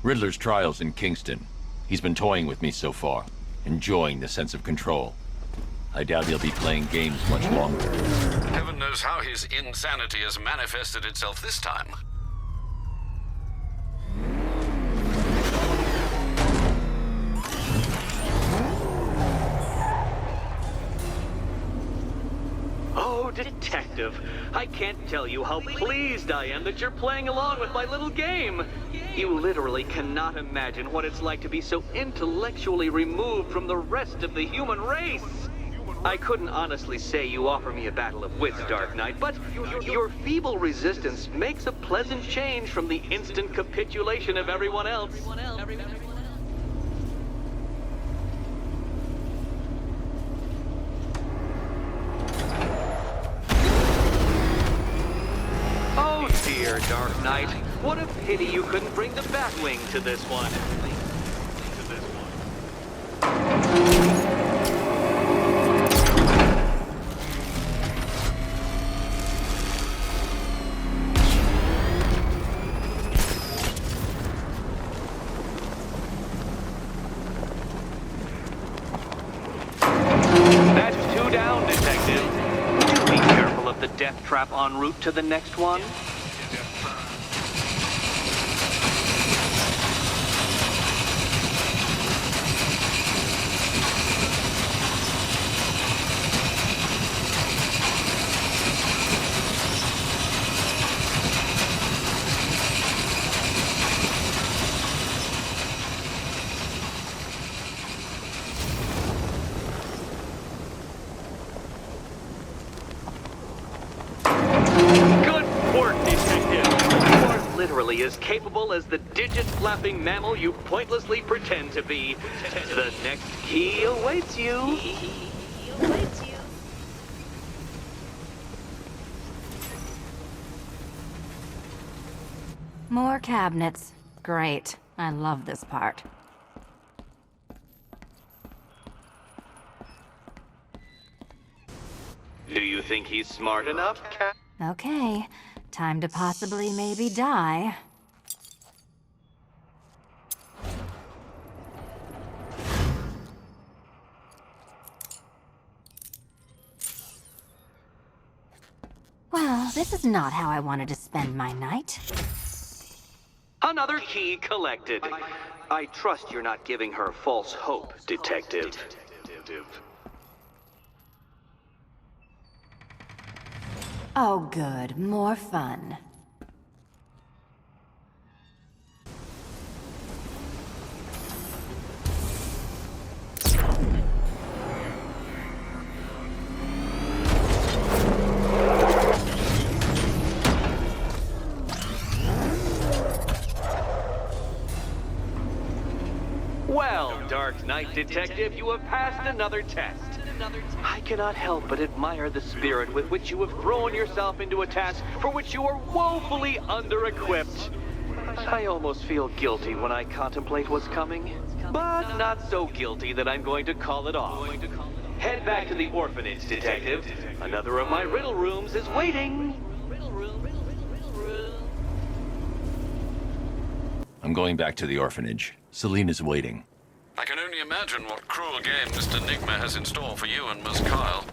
Riddler's trial's in Kingston. He's been toying with me so far, enjoying the sense of control. I doubt he'll be playing games much longer. Heaven knows how his insanity has manifested itself this time. Oh, Detective, I can't tell you how pleased I am that you're playing along with my little game. You literally cannot imagine what it's like to be so intellectually removed from the rest of the human race. I couldn't honestly say you offer me a battle of wits, Dark Knight, but your feeble resistance makes a pleasant change from the instant capitulation of everyone else. Oh dear, Dark Knight. What a pity you couldn't bring the Batwing to this one. That's two down, Detective. Be careful of the death trap en route to the next one. Literally as capable as the digit-flapping mammal you pointlessly pretend to be. The next key awaits you. More cabinets. Great. I love this part. Do you think he's smart enough, Cat? Okay. Time to possibly maybe die. Well, this is not how I wanted to spend my night. Another key collected. I trust you're not giving her false hope, Detective. Oh good, more fun. Well, Dark Knight Detective, you have passed another test. I cannot help but admire the spirit with which you have thrown yourself into a task for which you are woefully under-equipped. I almost feel guilty when I contemplate what's coming, but not so guilty that I'm going to call it off. Head back to the orphanage, Detective. Another of my riddle rooms is waiting. I'm going back to the orphanage. Celine is waiting. I can only imagine what cruel game Mr. Nigma has in store for you and Miss Kyle.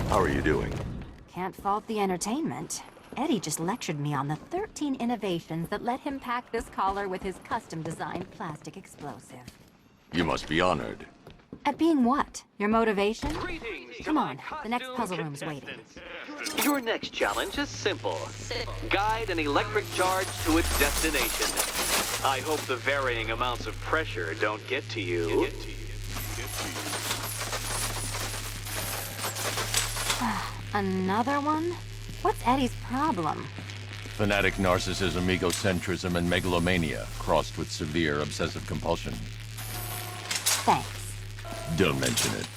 How are you doing? Can't fault the entertainment. Eddie just lectured me on the 13 innovations that let him pack this collar with his custom-designed plastic explosive. You must be honored. At being what? Your motivation? Greetings to Come my on, the next puzzle costume room's waiting. contestants. Your next challenge is simple. Guide an electric charge to its destination. I hope the varying amounts of pressure don't get to you. Another one? What's Eddie's problem? Fanatic narcissism, egocentrism, and megalomania, crossed with severe obsessive compulsion. Thanks. Don't mention it.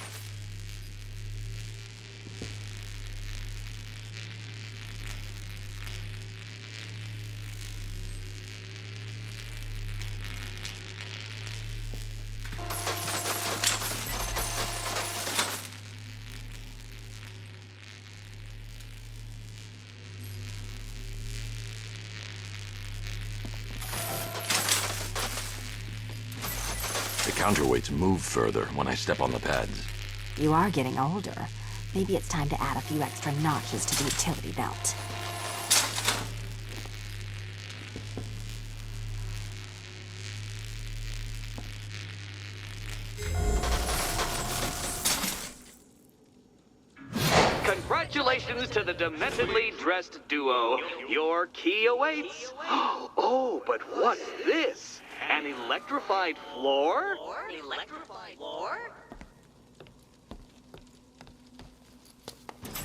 counterweights move further when I step on the pads. You are getting older. Maybe it's time to add a few extra notches to the utility belt. Congratulations to the dementedly dressed duo. Your key awaits. Oh, but what's this? An electrified floor?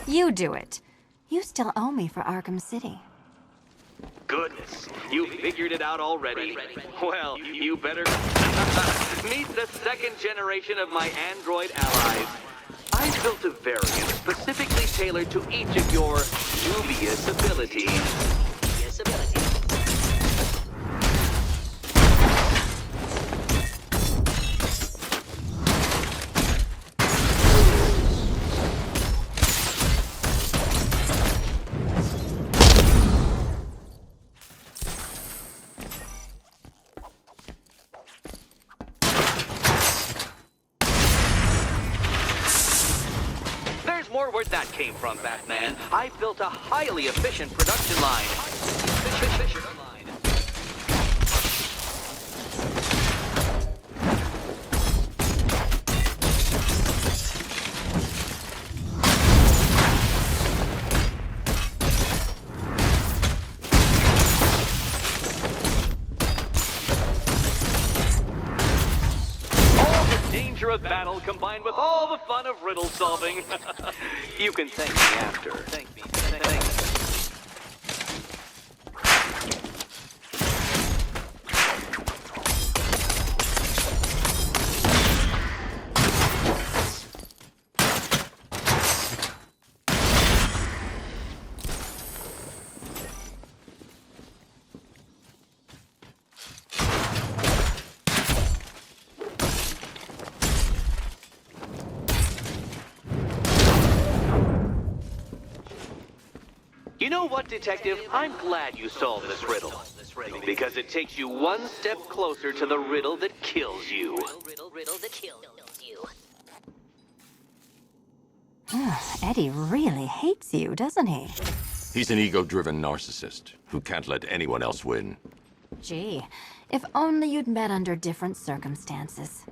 You do it. You still owe me for Arkham City. Goodness, you figured it out already. Well, you better meet the second generation of my android allies. I built a variant specifically tailored to each of your dubious abilities. More where that came from, Batman. I built a highly efficient production line. Of battle combined with all the fun of riddle solving. You can thank me after. Thank me. You know what, Detective? I'm glad you solved this riddle. Because it takes you one step closer to the riddle that kills you. Eddie really hates you, doesn't he? He's an ego-driven narcissist who can't let anyone else win. Gee, if only you'd met under different circumstances.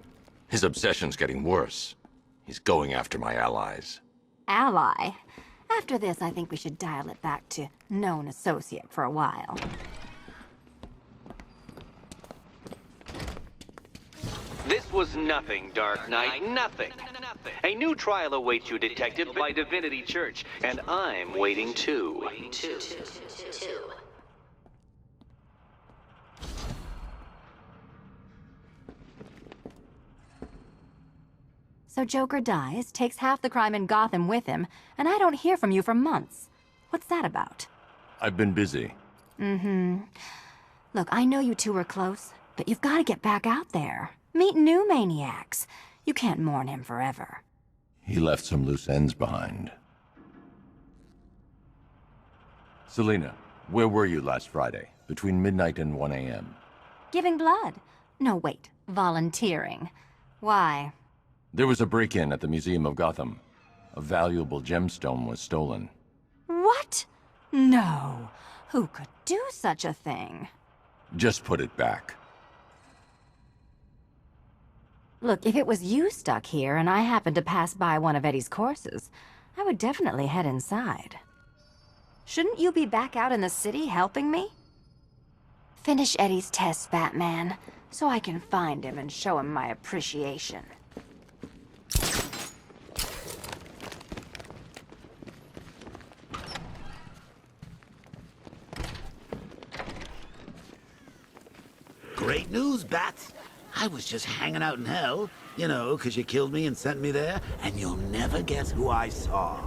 His obsession's getting worse. He's going after my allies. Ally? After this, I think we should dial it back to known associate for a while. This was nothing, Dark Knight, nothing. A new trial awaits you, Detective, by Divinity Church, and I'm waiting too. So Joker dies, takes half the crime in Gotham with him, and I don't hear from you for months. What's that about? I've been busy. Look, I know you two were close, but you've got to get back out there. Meet new maniacs. You can't mourn him forever. He left some loose ends behind. Selina, where were you last Friday, between midnight and 1 a.m.? Giving blood. No, wait. Volunteering. Why? There was a break-in at the Museum of Gotham. A valuable gemstone was stolen. What? No. Who could do such a thing? Just put it back. Look, if it was you stuck here and I happened to pass by one of Eddie's courses, I would definitely head inside. Shouldn't you be back out in the city helping me? Finish Eddie's tests, Batman, so I can find him and show him my appreciation. Great news, Bats. I was just hanging out in hell, you know, 'cause you killed me and sent me there, and you'll never guess who I saw.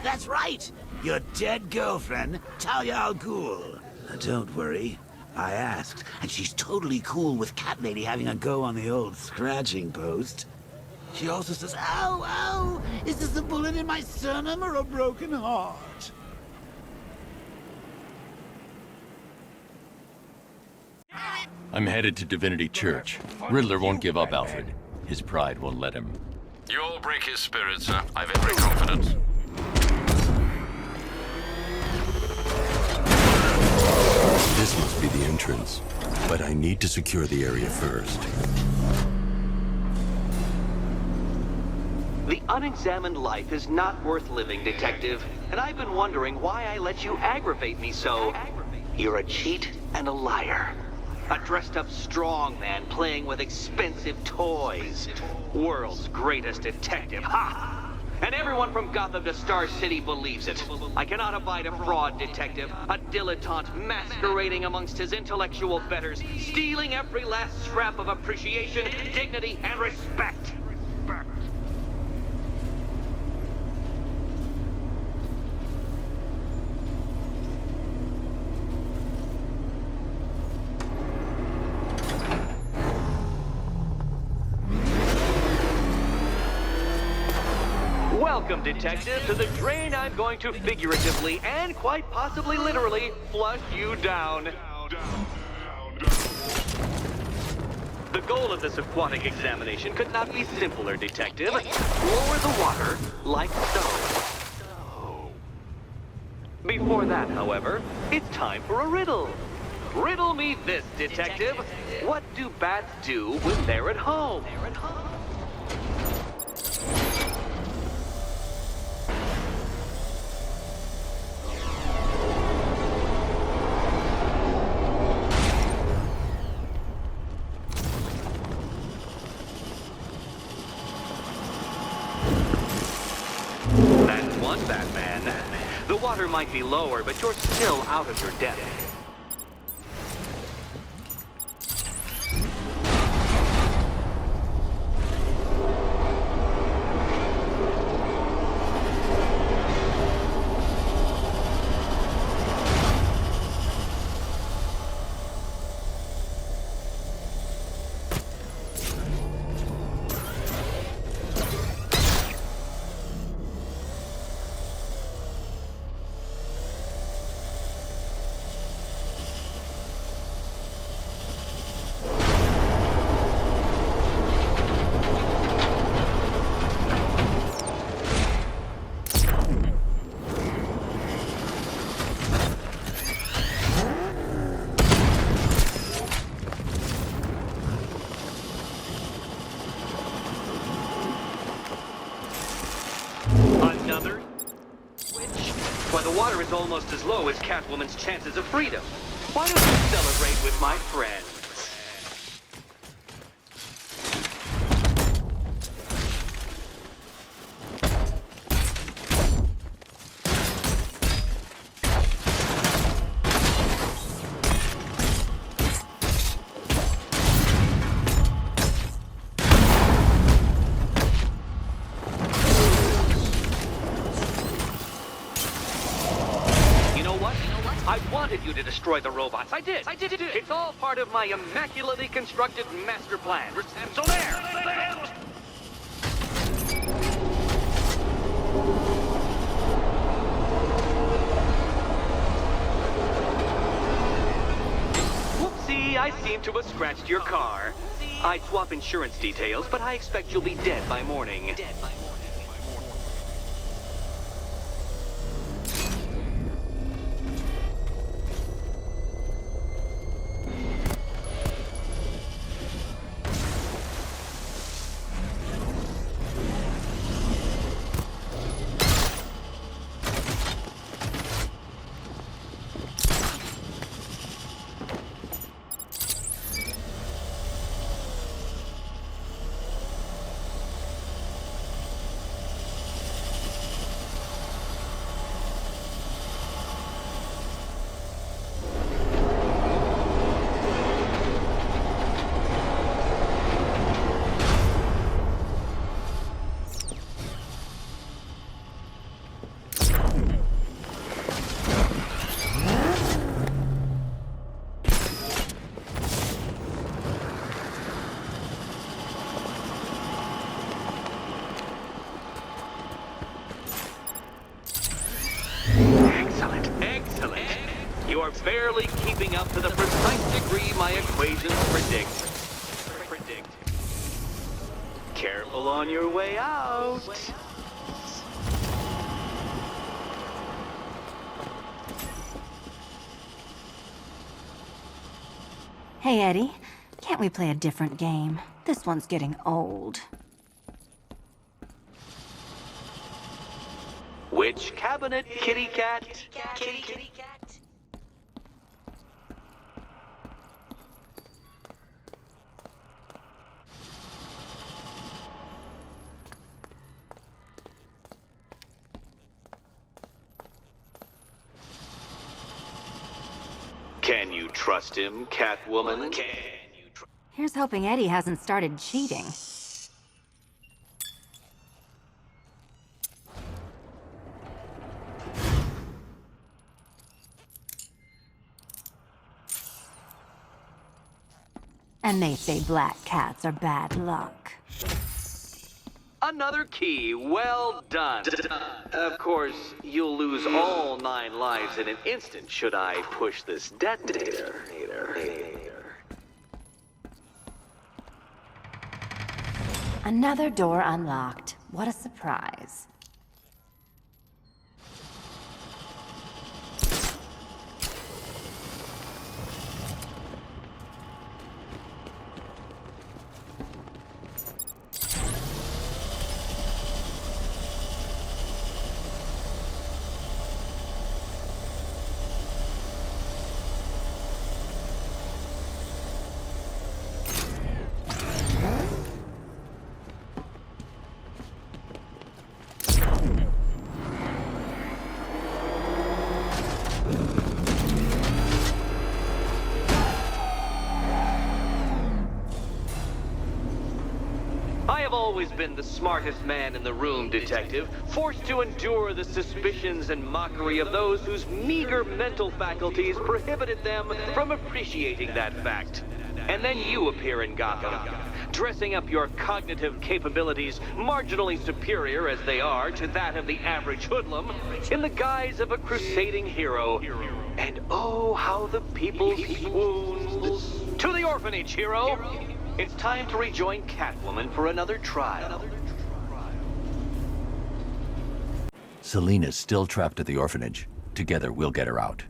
That's right, your dead girlfriend, Talia al Ghul. Don't worry, I asked, and she's totally cool with Cat Lady having a go on the old scratching post. She also says, ow, ow, is this a bullet in my sternum or a broken heart? I'm headed to Divinity Church. Riddler won't give up, Alfred. His pride won't let him. You'll break his spirit, sir. I've every confidence. This must be the entrance, but I need to secure the area first. The unexamined life is not worth living, Detective. And I've been wondering why I let you aggravate me so. You're a cheat and a liar. A dressed-up strongman playing with expensive toys. World's greatest detective. Ha! And everyone from Gotham to Star City believes it. I cannot abide a fraud detective, a dilettante masquerading amongst his intellectual betters, stealing every last scrap of appreciation, dignity, and respect. Welcome, Detective, to the drain I'm going to figuratively and quite possibly literally flush you down. The goal of this aquatic examination could not be simpler, Detective. Lower the water like so. Before that, however, it's time for a riddle. Riddle me this, Detective. What do bats do when they're at home? That's one, Batman. The water might be lower, but you're still out of your depth. Another switch? Why, the water is almost as low as Catwoman's chances of freedom. Why don't you celebrate with my friends? I wanted you to destroy the robots. I did. It's all part of my immaculately constructed master plan. So there. Whoopsie, I seem to have scratched your car. I'd swap insurance details, but I expect you'll be dead by morning. Careful on your way out. Hey, Eddie. Can't we play a different game? This one's getting old. Which cabinet, kitty cat? Kitty cat. Can you trust him, Catwoman? Here's hoping Eddie hasn't started cheating. And they say black cats are bad luck. Another key, well done. Of course, you'll lose all 9 lives in an instant should I push this detonator. Another door unlocked. What a surprise. I have always been the smartest man in the room, Detective, forced to endure the suspicions and mockery of those whose meager mental faculties prohibited them from appreciating that fact. And then you appear in Gotham, dressing up your cognitive capabilities marginally superior as they are to that of the average hoodlum, in the guise of a crusading hero. And oh, how the people swoon. To the orphanage, hero! It's time to rejoin Catwoman for another trial. Selina's still trapped at the orphanage. Together, we'll get her out.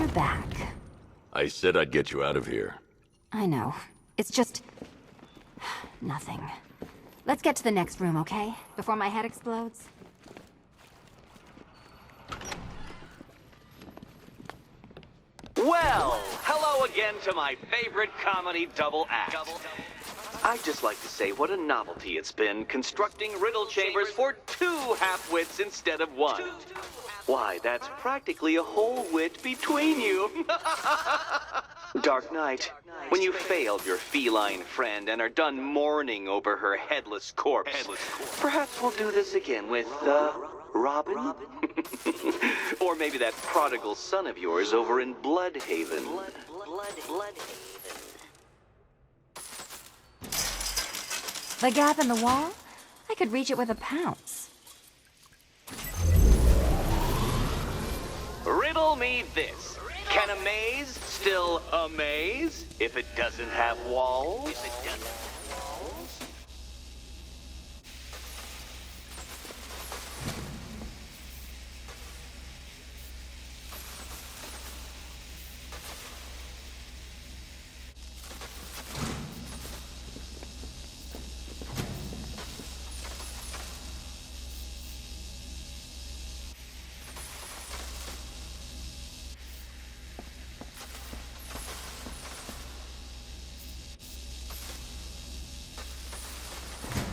You're back. I said I'd get you out of here. I know. It's just... nothing. Let's get to the next room, okay? Before my head explodes. Well, hello again to my favorite comedy double act. I'd just like to say what a novelty it's been constructing riddle chambers for 2 half-wits instead of 1. Why, that's practically a whole wit between you. Dark Knight, when you failed your feline friend and are done mourning over her headless corpse, perhaps we'll do this again with, Robin? Or maybe that prodigal son of yours over in Bloodhaven. The gap in the wall? I could reach it with a pounce. Riddle me this. Can a maze still amaze if it doesn't have walls?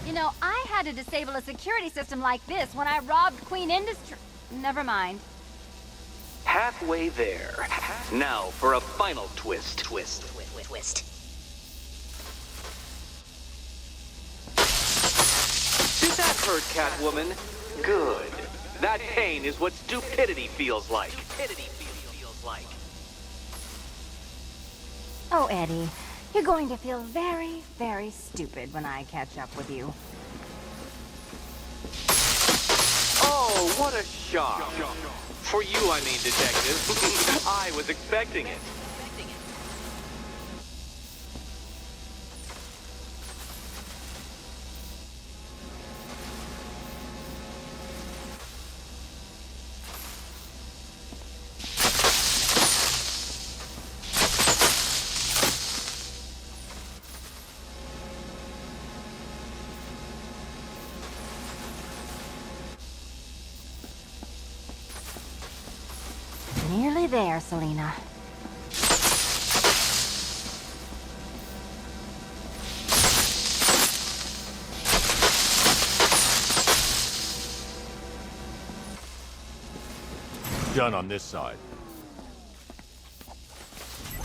You know, I had to disable a security system like this when I robbed Queen Industry. Never mind. Halfway there. Now for a final twist. Did that hurt, Catwoman? Good. That pain is what stupidity feels like. Oh, Eddie, You're going to feel very, very stupid when I catch up with you. Oh, what a shock. For you, I mean, Detective. I was expecting it. Nearly there, Selena. Done on this side.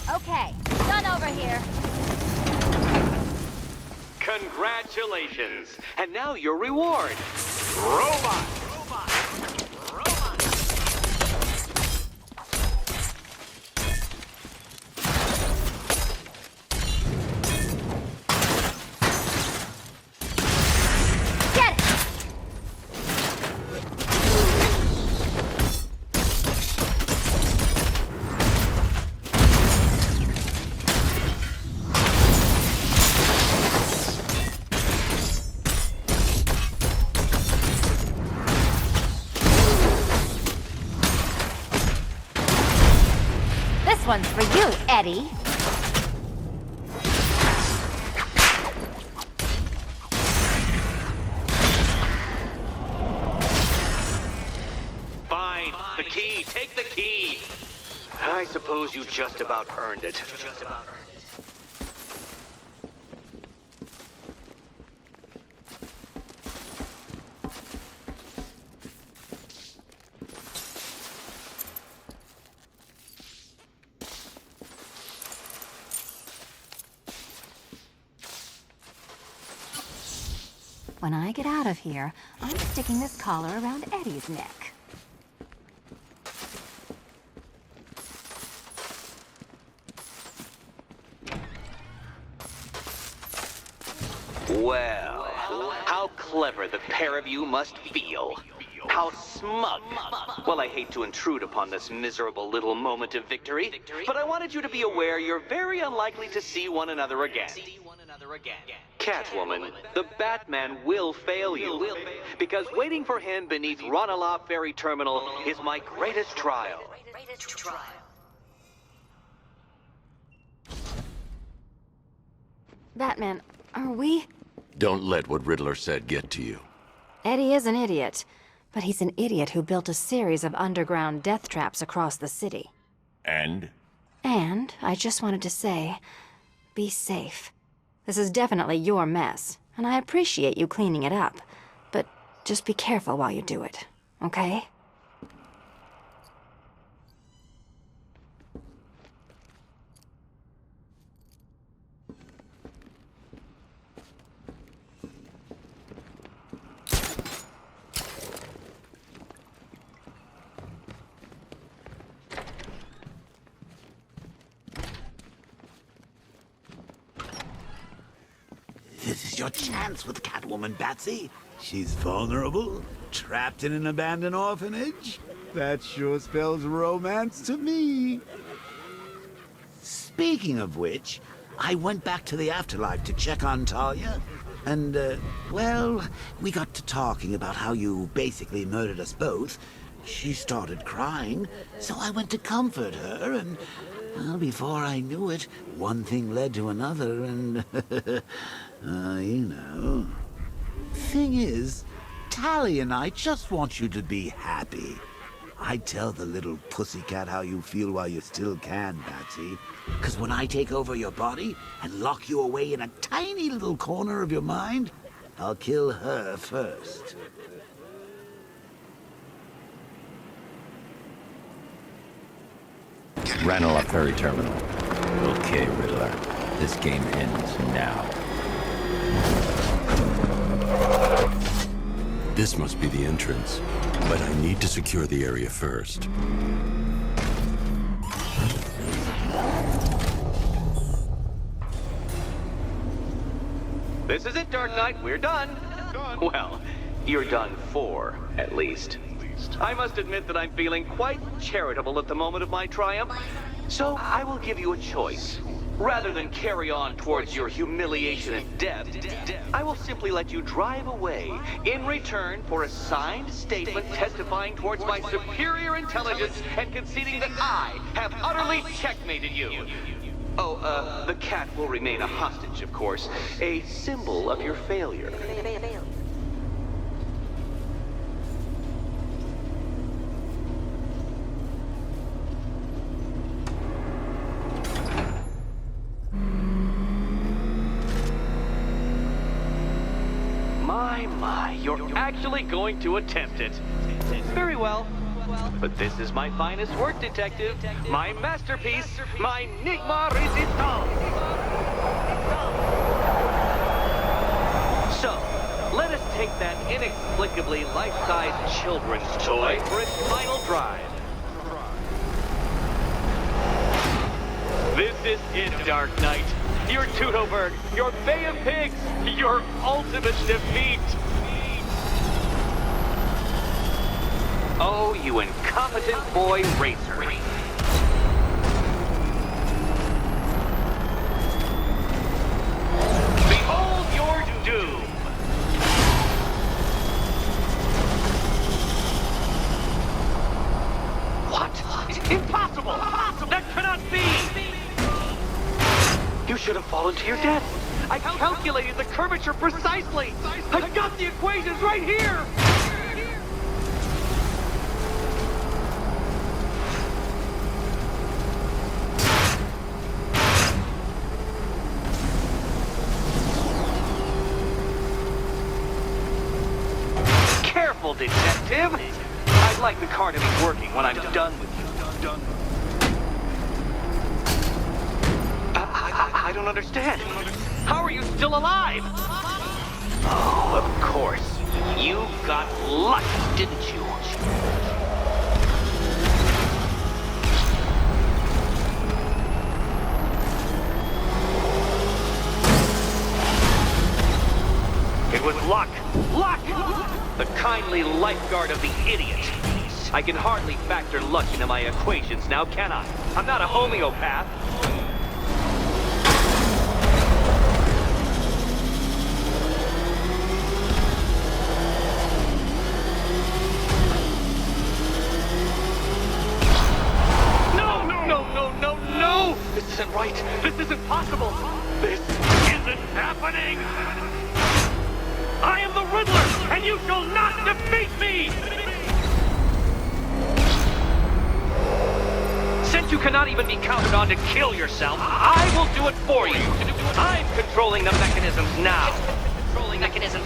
Okay, done over here. Congratulations. And now your reward. Robot. This one's for you, Eddie. Fine. The key. Take the key. I suppose you just about earned it. When I get out of here, I'm sticking this collar around Eddie's neck. Well, how clever the pair of you must feel. How smug. Well, I hate to intrude upon this miserable little moment of victory, but I wanted you to be aware you're very unlikely to see one another again. Catwoman, the Batman will fail you, because waiting for him beneath Ranelagh Ferry Terminal is my greatest trial. Batman, are we? Don't let what Riddler said get to you. Eddie is an idiot, but he's an idiot who built a series of underground death traps across the city. And? And I just wanted to say, be safe. This is definitely your mess, and I appreciate you cleaning it up. But just be careful while you do it, okay? This is your chance with Catwoman, Batsy. She's vulnerable, trapped in an abandoned orphanage. That sure spells romance to me. Speaking of which, I went back to the afterlife to check on Talia. And, well, we got to talking about how you basically murdered us both. She started crying, so I went to comfort her, and, well, before I knew it, one thing led to another, and, you know. Thing is, Talia and I just want you to be happy. I tell the little pussycat how you feel while you still can, Batsy. 'Cause when I take over your body and lock you away in a tiny little corner of your mind, I'll kill her first. Ranelagh Ferry Terminal. Okay, Riddler. This game ends now. This must be the entrance, but I need to secure the area first. This is it, Dark Knight. We're done. Well, you're done for, at least. I must admit that I'm feeling quite charitable at the moment of my triumph. So I will give you a choice. Rather than carry on towards your humiliation and death, I will simply let you drive away in return for a signed statement testifying towards my superior intelligence and conceding that I have utterly checkmated you. Oh, the cat will remain a hostage, of course. A symbol of your failure. My, you're actually going to attempt it. Very well. But this is my finest work, Detective. My masterpiece, my Enigma Resistance. So, let us take that inexplicably life-size children's toy for its final drive. This is it, Dark Knight. Your Tudoberg, your Bay of Pigs, your ultimate defeat. Oh, you incompetent boy racer. Behold your doom. What? Impossible! That cannot be! You should have fallen to your death. I calculated the curvature precisely. I've got the equations right here. Careful, Detective. I'd like the car to be working when I'm done with you. I don't understand. How are you still alive? Oh, of course. You got lucky, didn't you? It was luck. Luck! The kindly lifeguard of the idiot. I can hardly factor luck into my equations now, can I? I'm not a homeopath. No! This isn't right. This isn't possible. This isn't happening. I am the Riddler, and you shall not defeat me! Since you cannot even be counted on to kill yourself, I will do it for you. I'm controlling the mechanisms now. Controlling mechanism.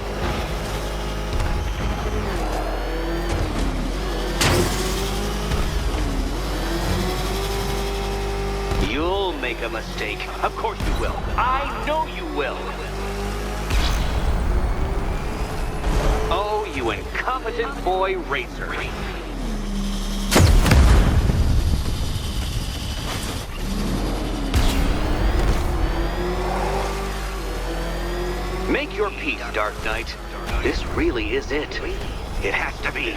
You'll make a mistake. Of course you will. I know you will. Oh, you incompetent boy racer. Make your peace, Dark Knight. This really is it. It has to be.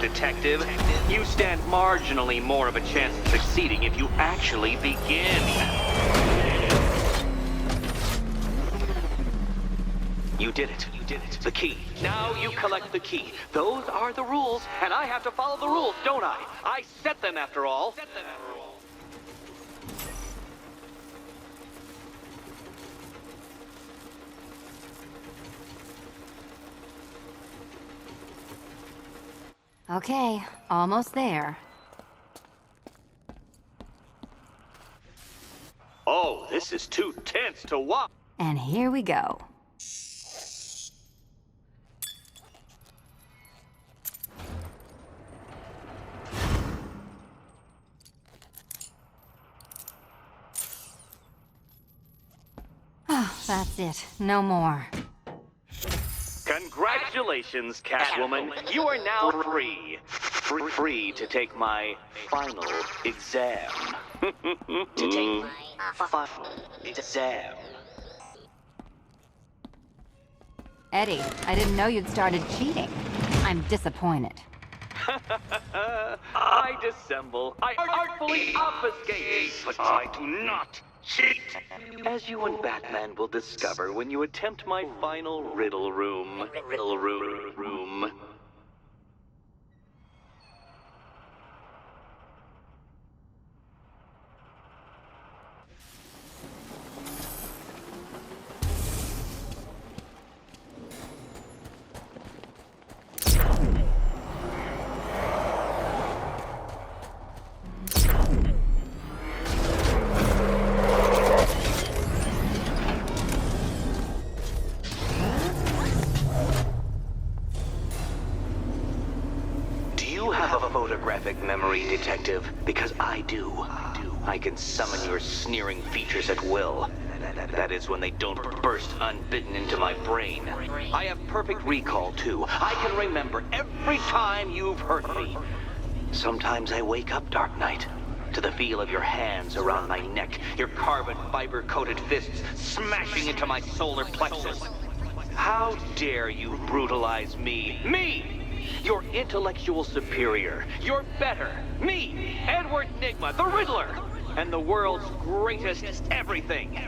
Detective, you stand marginally more of a chance of succeeding if you actually begin. You did it. You did it. The key. Now you collect the key. Those are the rules, and I have to follow the rules, don't I? I set them after all. Okay, almost there. Oh, this is too tense to watch. And here we go. That's it. No more. Congratulations, Catwoman. You are now free. Free to take my final exam. To take my final exam. Eddie, I didn't know you'd started cheating. I'm disappointed. I dissemble. I artfully obfuscate. But I do not cheat. As you and Batman will discover when you attempt my final riddle room. Riddle room. Photographic memory, Detective, because I do. I can summon your sneering features at will. That is when they don't burst unbidden into my brain. I have perfect recall, too. I can remember every time you've hurt me. Sometimes I wake up, Dark Knight, to the feel of your hands around my neck, your carbon fiber-coated fists smashing into my solar plexus. How dare you brutalize me? Me! Your intellectual superior. You're better. Me, Edward Nygma, the Riddler, and the world's greatest everything.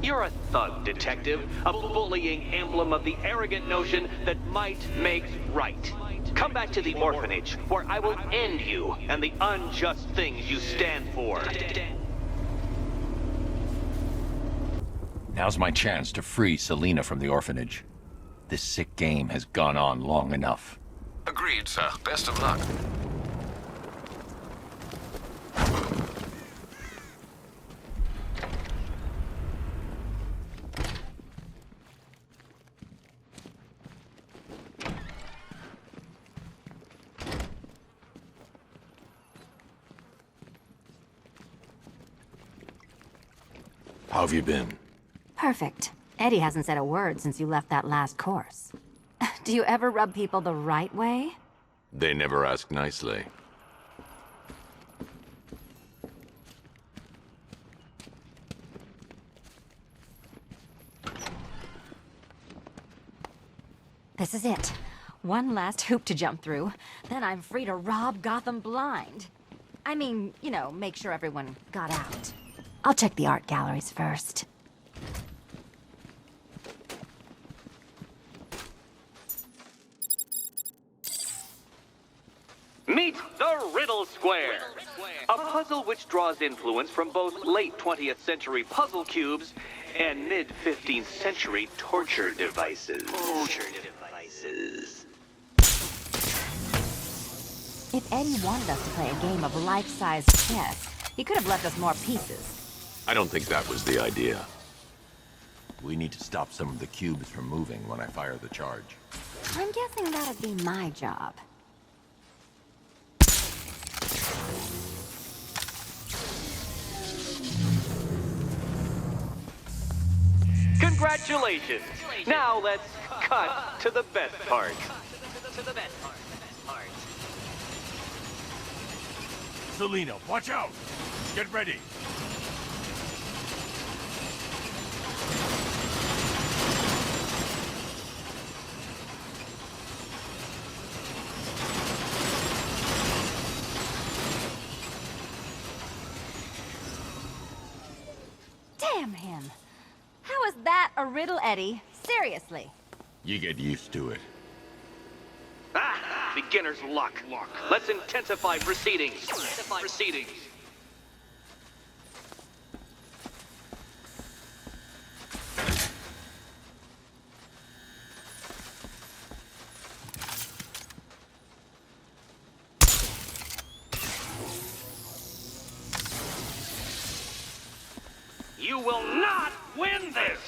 You're a thug, Detective, a bullying emblem of the arrogant notion that might makes right. Come back to the orphanage, where I will end you and the unjust things you stand for. Now's my chance to free Selina from the orphanage. This sick game has gone on long enough. Agreed, sir. Best of luck. How have you been? Perfect. Eddie hasn't said a word since you left that last course. Do you ever rub people the right way? They never ask nicely. This is it. One last hoop to jump through. Then I'm free to rob Gotham blind. I mean, you know, make sure everyone got out. I'll check the art galleries first. Meet the Riddle Square, a puzzle which draws influence from both late 20th century puzzle cubes and mid-15th century torture devices. If Eddie wanted us to play a game of life-size chess, he could have left us more pieces. I don't think that was the idea. We need to stop some of the cubes from moving when I fire the charge. I'm guessing that'd be my job. Congratulations! Now let's cut to the best part. Selina, watch out! Get ready! Damn him! How is that a riddle, Eddie? Seriously. You get used to it. Ah! Beginner's luck. Let's intensify proceedings. You will not win this!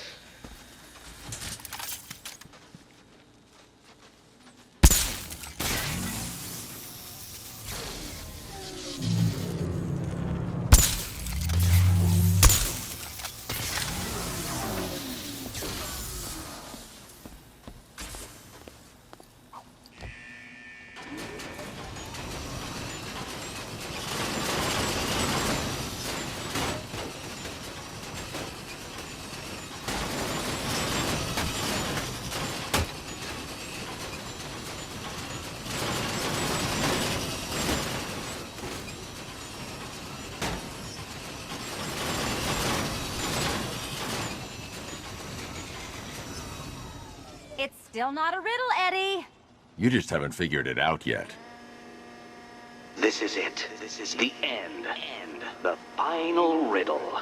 Still not a riddle, Eddie. You just haven't figured it out yet. This is it. This is the end. The final riddle.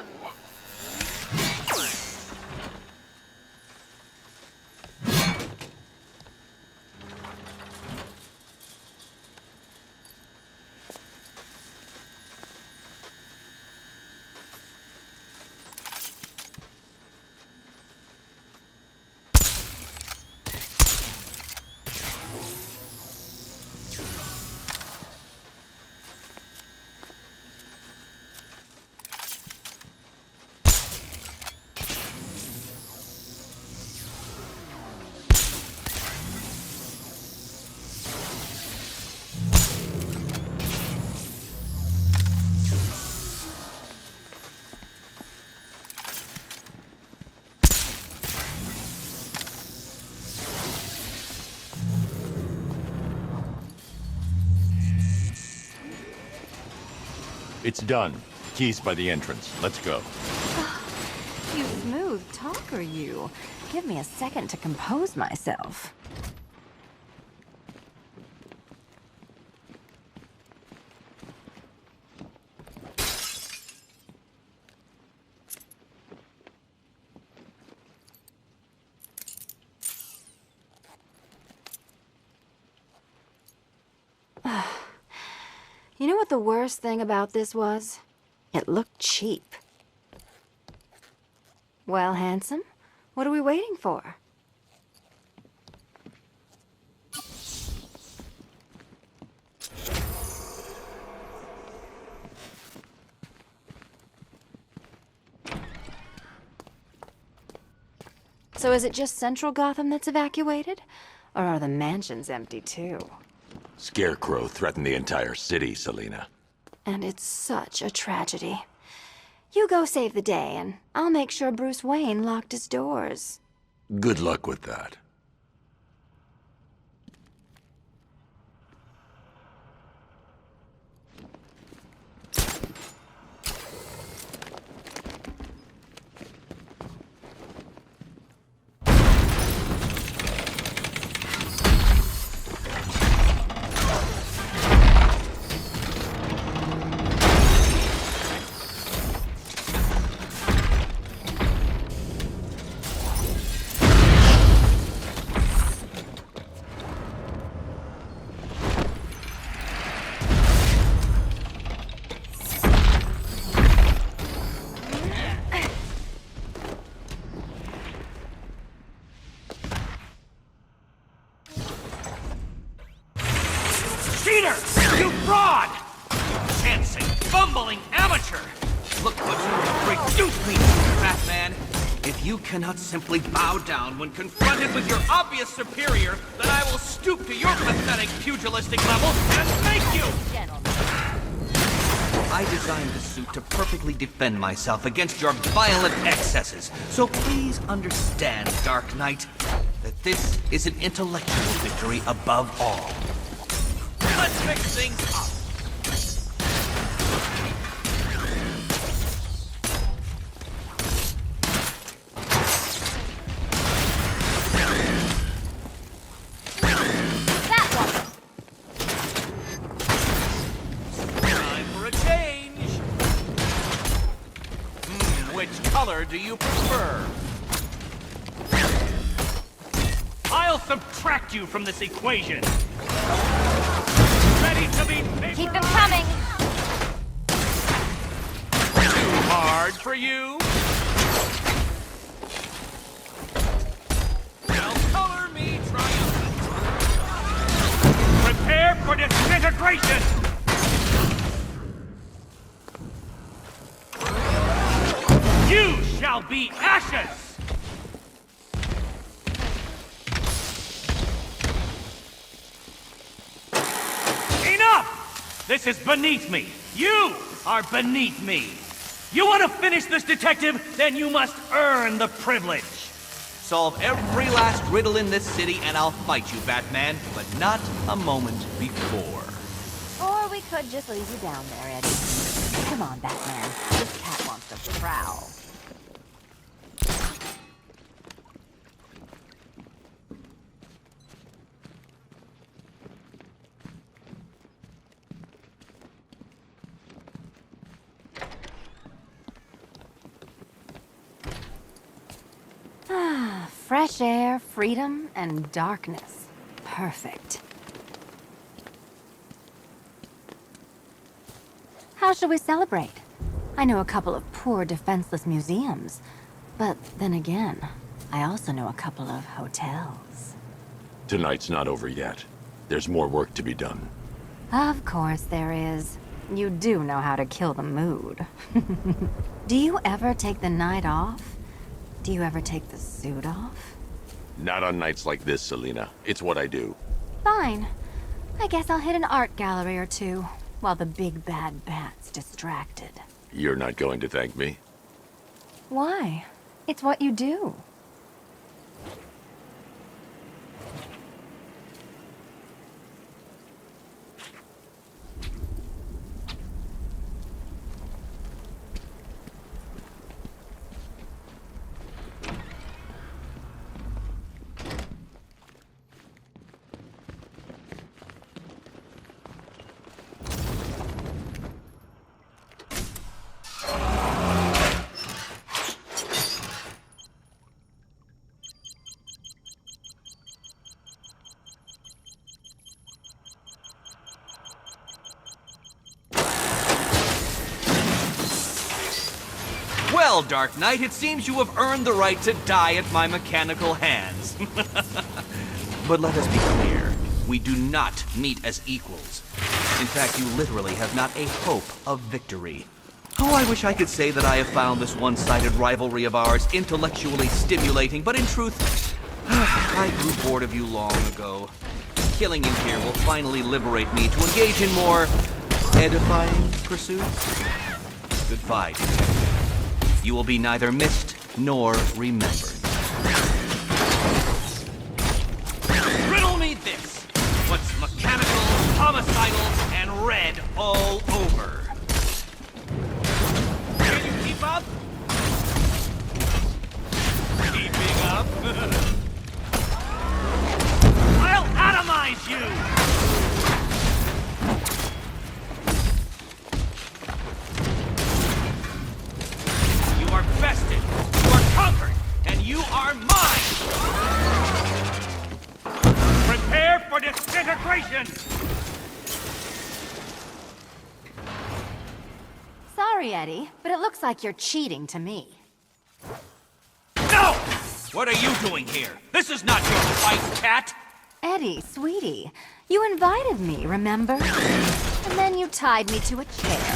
It's done. Keys by the entrance. Let's go. You smooth talker, you. Give me a second to compose myself. You know what the worst thing about this was? It looked cheap. Well, handsome, what are we waiting for? So is it just Central Gotham that's evacuated? Or are the mansions empty too? Scarecrow threatened the entire city, Selina. And it's such a tragedy. You go save the day, and I'll make sure Bruce Wayne locked his doors. Good luck with that. Cheater! You fraud! Chancing, fumbling amateur! Look what you have reduced me to, Batman! If you cannot simply bow down when confronted with your obvious superior, then I will stoop to your pathetic pugilistic level and make you! I designed this suit to perfectly defend myself against your violent excesses, so please understand, Dark Knight, that this is an intellectual victory above all. Let's mix things up. That one! Time for a change. Which color do you prefer? I'll subtract you from this equation. Ready to be paper? Keep them coming! Too hard for you? Now color me triumphant. Prepare for disintegration! You shall be ashes! Enough! This is beneath me. You are beneath me. You want to finish this, detective? Then you must earn the privilege. Solve every last riddle in this city and I'll fight you, Batman, but not a moment before. Or we could just leave you down there, Eddie. Come on, Batman. This cat wants to prowl. Fresh air, freedom, and darkness. Perfect. How shall we celebrate? I know a couple of poor, defenseless museums. But then again, I also know a couple of hotels. Tonight's not over yet. There's more work to be done. Of course there is. You do know how to kill the mood. Do you ever take the night off? Do you ever take the suit off? Not on nights like this, Selena. It's what I do. Fine. I guess I'll hit an art gallery or two, while the big bad bat's distracted. You're not going to thank me? Why? It's what you do. Well, Dark Knight, it seems you have earned the right to die at my mechanical hands. But let us be clear, we do not meet as equals. In fact, you literally have not a hope of victory. Oh, I wish I could say that I have found this one-sided rivalry of ours intellectually stimulating, but in truth, I grew bored of you long ago. Killing you here will finally liberate me to engage in more edifying pursuits. Goodbye. You will be neither missed nor remembered. Riddle me this! What's mechanical, homicidal, and red all over? Can you keep up? Keeping up? I'll atomize you! Bested, you are conquered, and you are mine! Prepare for disintegration! Sorry, Eddie, but it looks like you're cheating to me. No! What are you doing here? This is not your fight, cat! Eddie, sweetie, you invited me, remember? And then you tied me to a chair.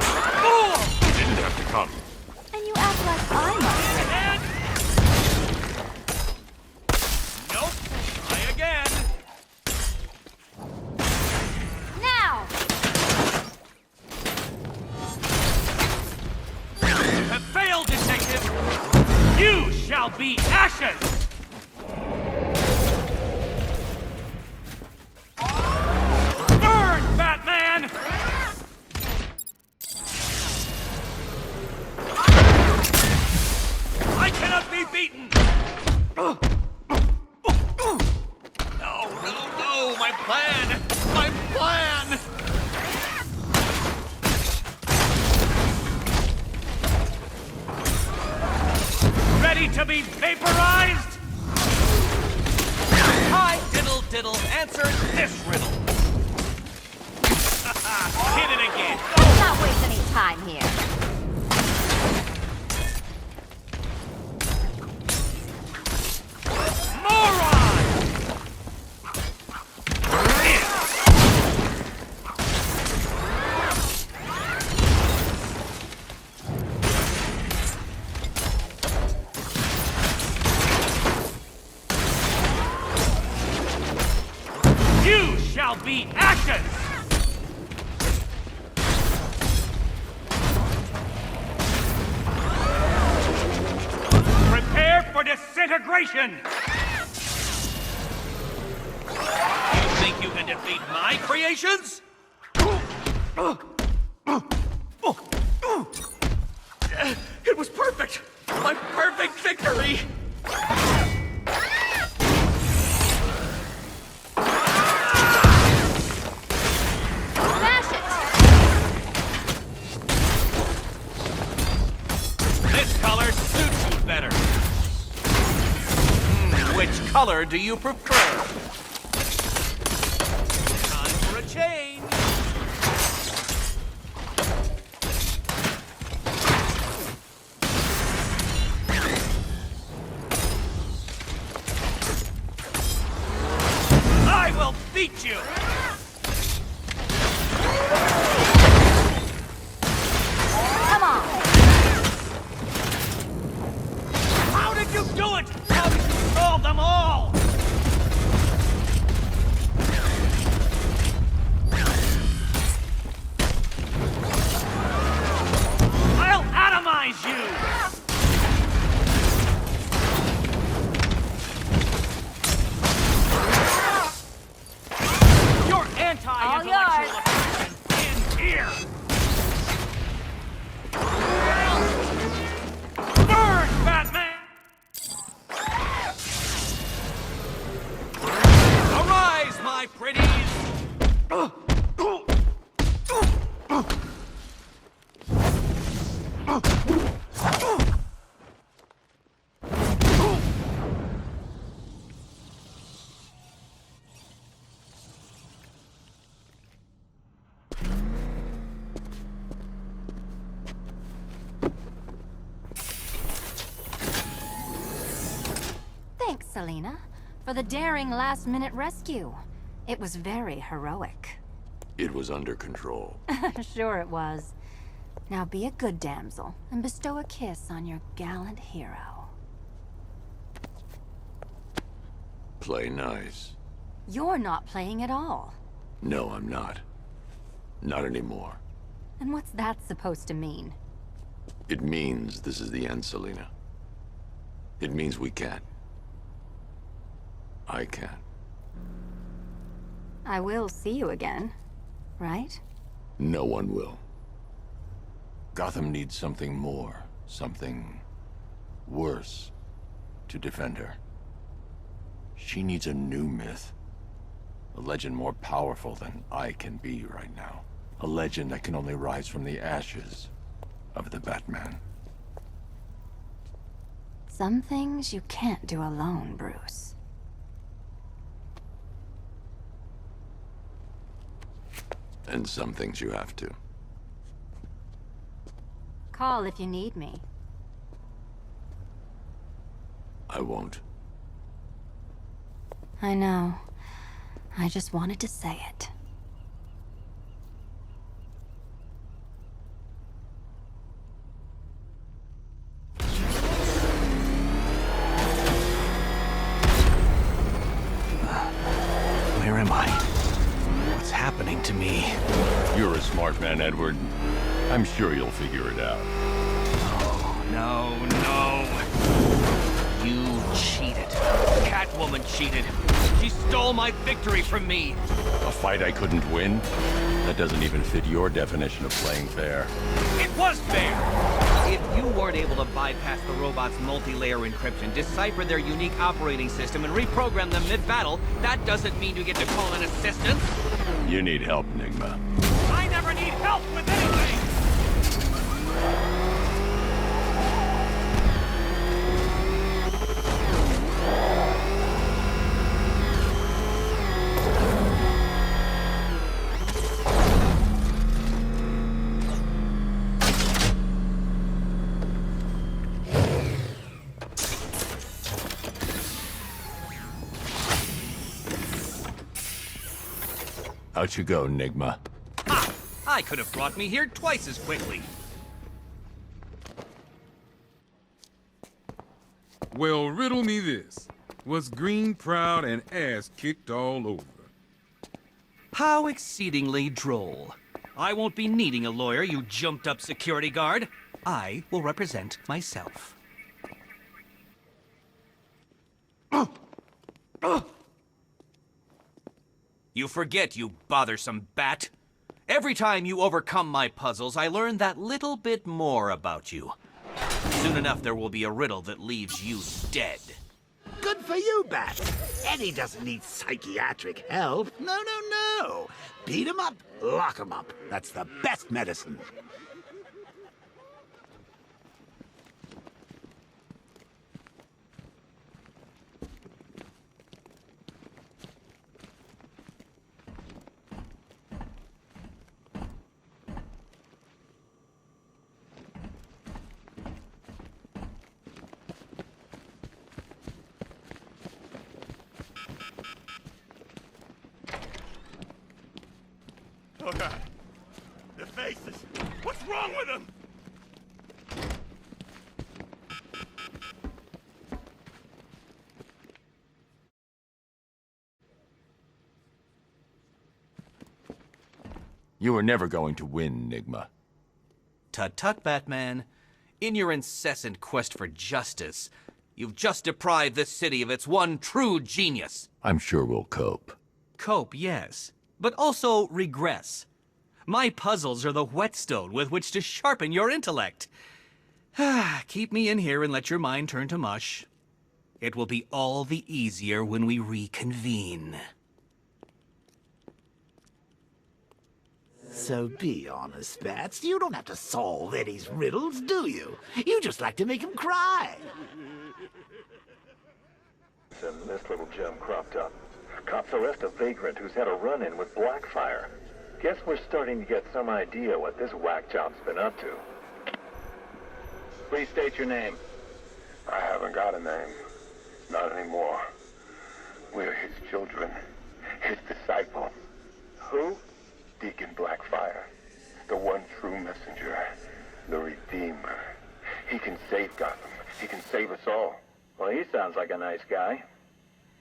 Fool! You didn't have to come. And you act like I'm afraid. And... Nope. Try again. Now! You have failed, detective! You shall be ashes! Burn, Batman! I cannot be beaten! No, no, my plan! My plan! Ready to be vaporized? Hi, diddle diddle, answer this riddle. Hit it again. Let's not waste any time here. Moron! You shall be ashes! Prepare for disintegration! You think you can defeat my creations? It was perfect! My perfect victory! Smash it! This color suits you better. color do you prefer? Time for a change. I will beat you! Come on! How did you do it? How did you solve them all? I'll atomize you! Your anti-intellectual affection ends here! Burn, Batman! Arise, my pretties! Thanks, Selina, for the daring last-minute rescue. It was very heroic. It was under control. Sure it was. Now be a good damsel and bestow a kiss on your gallant hero. Play nice. You're not playing at all. No, I'm not. Not anymore. And what's that supposed to mean? It means this is the end, Selina. It means we can't. I can't. I will see you again, right? No one will. Gotham needs something more, something worse to defend her. She needs a new myth. A legend more powerful than I can be right now. A legend that can only rise from the ashes of the Batman. Some things you can't do alone, Bruce. And some things you have to. Call if you need me. I won't. I know. I just wanted to say it. Where am I? What's happening to me? You're a smart man, Edward. I'm sure you'll figure it out. No, no. You cheated. Catwoman cheated. She stole my victory from me. A fight I couldn't win? That doesn't even fit your definition of playing fair. It was fair! If you weren't able to bypass the robot's multi-layer encryption, decipher their unique operating system, and reprogram them mid-battle, that doesn't mean you get to call in assistance. You need help, Nigma. I never need help with anything! Out you go, Nigma. Ha! I could have brought me here twice as quickly. Well, riddle me this. Was Green proud and ass kicked all over? How exceedingly droll. I won't be needing a lawyer, you jumped-up security guard. I will represent myself. You forget, you bothersome bat. Every time you overcome my puzzles, I learn that little bit more about you. Soon enough, there will be a riddle that leaves you dead. Good for you, Bat. Eddie doesn't need psychiatric help. No, no, no. Beat him up, lock him up. That's the best medicine. Oh, God. The faces. What's wrong with them? You were never going to win, Nigma. Tut-tut, Batman. In your incessant quest for justice, you've just deprived this city of its one true genius. I'm sure we'll cope. Cope, yes, but also regress. My puzzles are the whetstone with which to sharpen your intellect. Keep me in here and let your mind turn to mush. It will be all the easier when we reconvene. So be honest, Bats. You don't have to solve Eddie's riddles, do you? You just like to make him cry. And this little gem cropped up. Cops arrest a vagrant who's had a run-in with Blackfire. Guess we're starting to get some idea what this whack job's been up to. Please state your name. I haven't got a name. Not anymore. We're his children. His disciples. Who? Deacon Blackfire. The one true messenger. The Redeemer. He can save Gotham. He can save us all. Well, he sounds like a nice guy.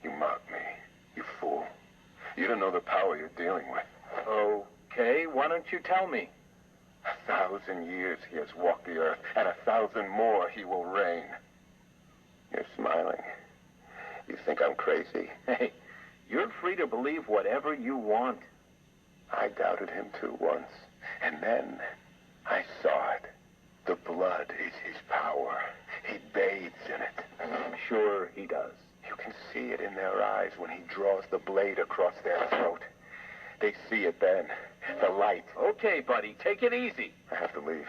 You mock me, you fool. You don't know the power you're dealing with. Okay, why don't you tell me? 1,000 years he has walked the earth, and 1,000 more he will reign. You're smiling. You think I'm crazy? Hey, you're free to believe whatever you want. I doubted him too once, and then I saw it. The blood is his power. He bathes in it. I'm sure he does. You can see it in their eyes when he draws the blade across their throat. They see it then. The light. Okay, buddy, take it easy. I have to leave.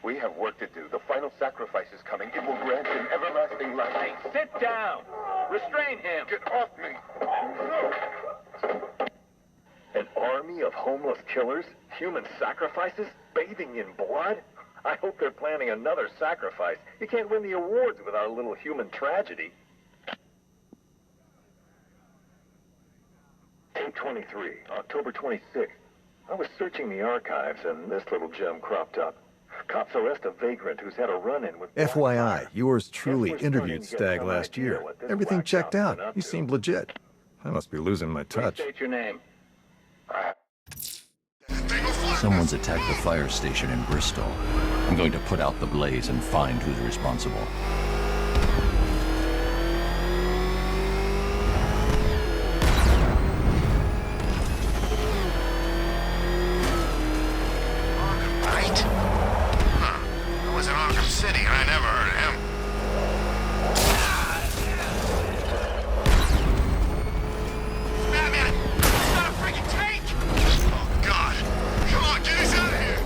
We have work to do. The final sacrifice is coming. It will grant him everlasting life. Hey, sit down. Restrain him. Get off me. An army of homeless killers? Human sacrifices? Bathing in blood? I hope they're planning another sacrifice. You can't win the awards with our little human tragedy. Tape 23, October 26th. I was searching the archives and this little gem cropped up. Cops arrest a vagrant who's had a run-in with... FYI, yours truly interviewed Stag last year. Everything checked out. He seemed legit. I must be losing my touch. State your name. Someone's attacked the fire station in Bristol. I'm going to put out the blaze and find who's responsible. Right? Huh. I was in Arkham City and I never heard of him. Batman! It's not a freaking tank! Oh, God. Come on, get us out of here!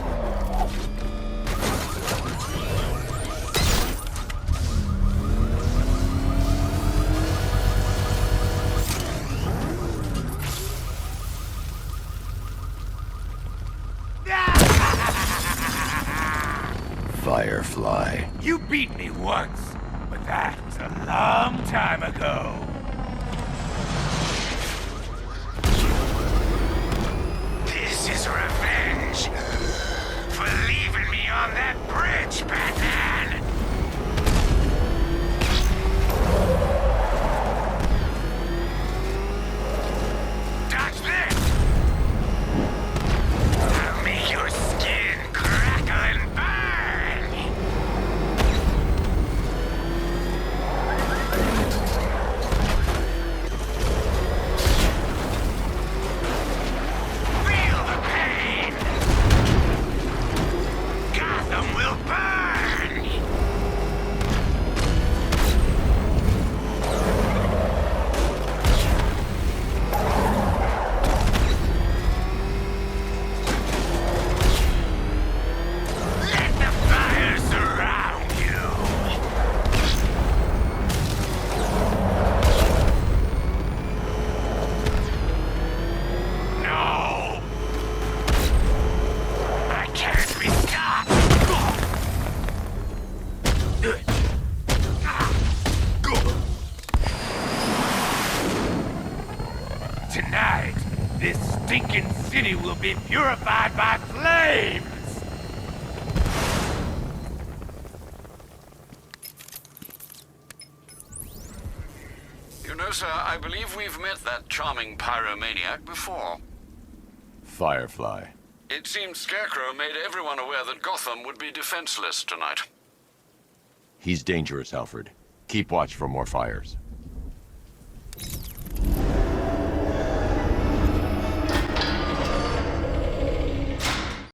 Firefly. You beat me once, but that was a long time ago. This is revenge for leaving me on that bridge, Batman! Dodge this! I'll make your skin crackle and burn! be purified by flames! You know, sir, I believe we've met that charming pyromaniac before. Firefly. It seems Scarecrow made everyone aware that Gotham would be defenseless tonight. He's dangerous, Alfred. Keep watch for more fires.